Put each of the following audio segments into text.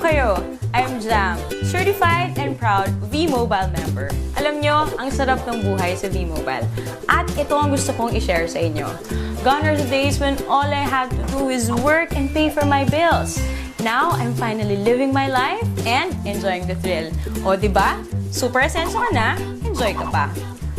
kayo? I'm Jam, certified and proud V-Mobile member. Alam nyo, ang sarap ng buhay sa V-Mobile. At ito ang gusto kong i-share sa inyo. Gone are the days when all I had to do is work and pay for my bills. Now, I'm finally living my life and enjoying the thrill. O, diba? Super asenso ka na, enjoy ka pa.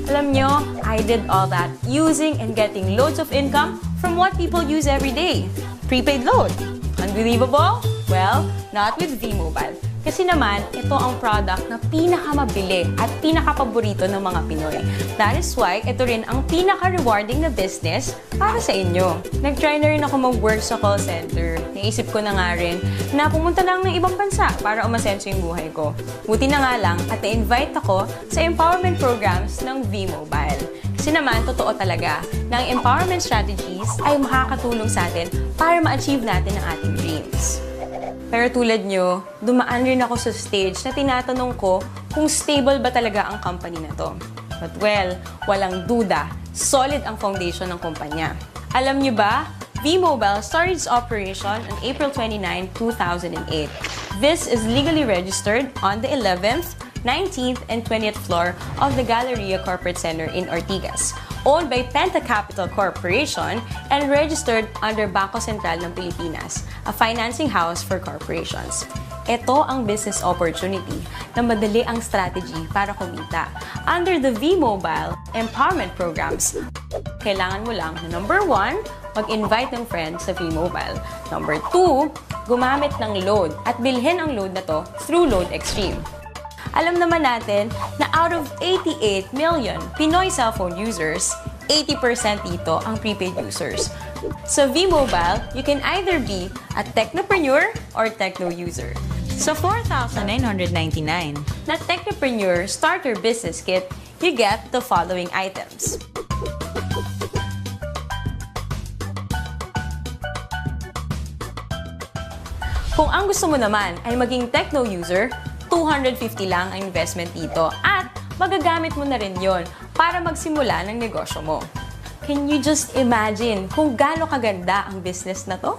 Alam nyo, I did all that using and getting loads of income from what people use every day. Prepaid load. Unbelievable? Well, not with V-Mobile. Kasi naman, ito ang product na pinakamabili at pinakapaborito ng mga Pinoy. That is why, ito rin ang pinaka-rewarding na business para sa inyo. Nag-try na rin ako mag-work sa call center. Naisip ko na nga rin na pumunta lang ng ibang bansa para umasenso yung buhay ko. Buti na nga lang at na-invite ako sa empowerment programs ng V-Mobile. Kasi naman, totoo talaga na ang empowerment strategies ay makakatulong sa atin para ma-achieve natin ang ating dreams. Pero tulad nyo, dumaan rin ako sa stage na tinatanong ko kung stable ba talaga ang company na to. But well, walang duda, solid ang foundation ng kumpanya. Alam nyo ba, V-Mobile started its operation on April 29, 2008. This is legally registered on the 11th, 19th, and 20th floor of the Galleria Corporate Center in Ortigas, owned by Penta Capital Corporation and registered under Bangko Sentral ng Pilipinas, a financing house for corporations. Ito ang business opportunity na madali ang strategy para kumita. Under the V-Mobile Empowerment Programs, kailangan mo lang na number 1, mag-invite ng friends sa V-Mobile. Number 2, gumamit ng load at bilhin ang load na to through Load Extreme. Alam naman natin na out of 88 million Pinoy cellphone users, 80% dito ang prepaid users. Sa V-Mobile, you can either be a technopreneur or techno user. So 4,999 na Technopreneur Starter Business Kit, you get the following items. Kung ang gusto mo naman ay maging techno user, 250 lang ang investment dito at magagamit mo na rin yon para magsimula ng negosyo mo. Can you just imagine kung gaano kaganda ang business na to?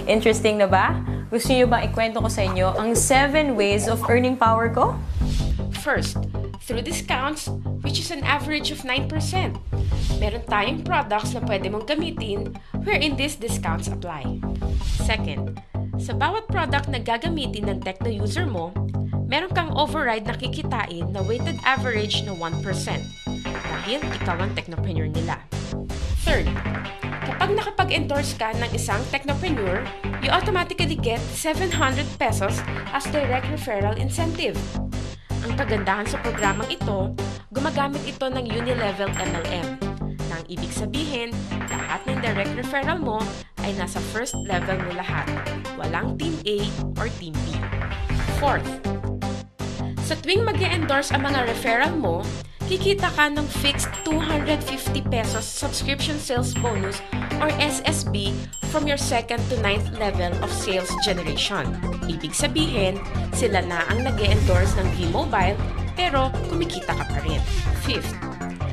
Interesting na ba? Gusto niyo bang ikwento ko sa inyo ang 7 ways of earning power ko? First, through discounts, which is an average of 9%. Meron tayong products na pwede mong gamitin wherein these discounts apply. Second, sa bawat product na gagamitin ng techno user mo, meron kang override na kikitain na weighted average na 1% dahil ikaw ang technopreneur nila. Third, kapag nakapag-endorse ka ng isang technopreneur, you automatically get 700 pesos as direct referral incentive. Ang kagandahan sa programang ito, gumagamit ito ng Unilevel MLM. Nang ibig sabihin, lahat ng direct referral mo ay nasa first level mo lahat. Walang Team A or Team B. Fourth, sa tuwing mag-e-endorse ang mga referral mo, kikita ka ng fixed 250 pesos subscription sales bonus or SSB from your 2nd to 9th level of sales generation. Ibig sabihin, sila na ang nag-e-endorse ng V-Mobile pero kumikita ka pa rin. Fifth,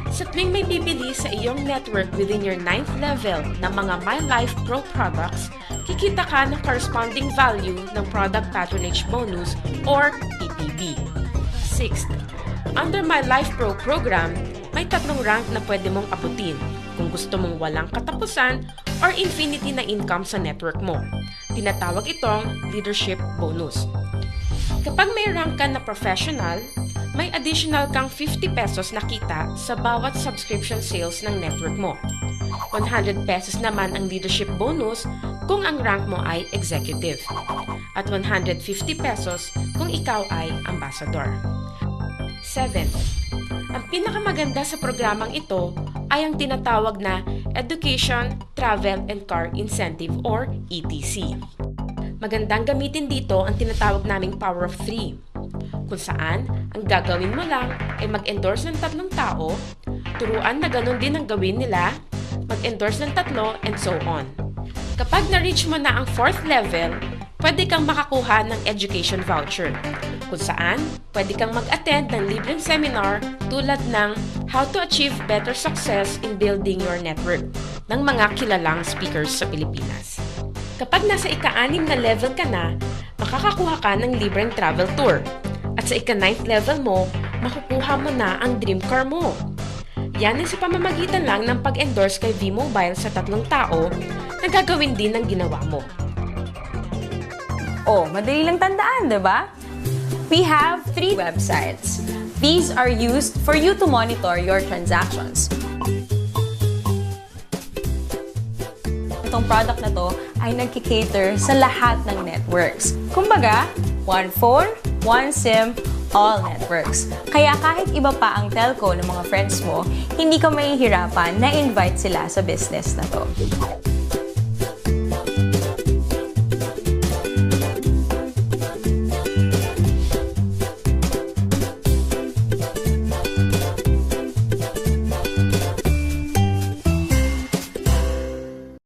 sa tuwing may bibili sa iyong network within your 9th level ng mga My Life Pro products, kikita ka ng corresponding value ng Product Patronage Bonus or PPB. Sixth, under My Life Pro program, may 3 rank na pwede mong abutin kung gusto mong walang katapusan or infinity na income sa network mo. Tinatawag itong Leadership Bonus. Kapag may rank ka na professional, may additional kang 50 pesos na kita sa bawat subscription sales ng network mo. 100 pesos naman ang leadership bonus kung ang rank mo ay executive. At 150 pesos kung ikaw ay ambassador. 7. Ang pinakamaganda sa programang ito ay ang tinatawag na Education, Travel, and Car Incentive or ETC. Magandang gamitin dito ang tinatawag naming Power of 3. Kung saan, ang gagawin mo lang ay mag-endorse ng 3 tao, turuan na ganun din ang gawin nila, mag-endorse ng 3, and so on. Kapag na-reach mo na ang 4th level, pwede kang makakuha ng education voucher, kung saan pwede kang mag-attend ng libreng seminar tulad ng How to Achieve Better Success in Building Your Network ng mga kilalang speakers sa Pilipinas. Kapag nasa ika-6 na level ka na, makakakuha ka ng libreng travel tour. At sa ika-9th level mo, makukuha mo na ang dream car mo. Yan ay sa pamamagitan lang ng pag-endorse kay V-Mobile sa 3 tao na gagawin din ng ginawa mo. Oh, madali lang tandaan, di ba? We have 3 websites. These are used for you to monitor your transactions. Itong product na to ay nagkikater sa lahat ng networks. Kumbaga, one phone, one SIM, all networks. Kaya kahit iba pa ang telco ng mga friends mo, hindi ka mahihirapan na invite sila sa business na to.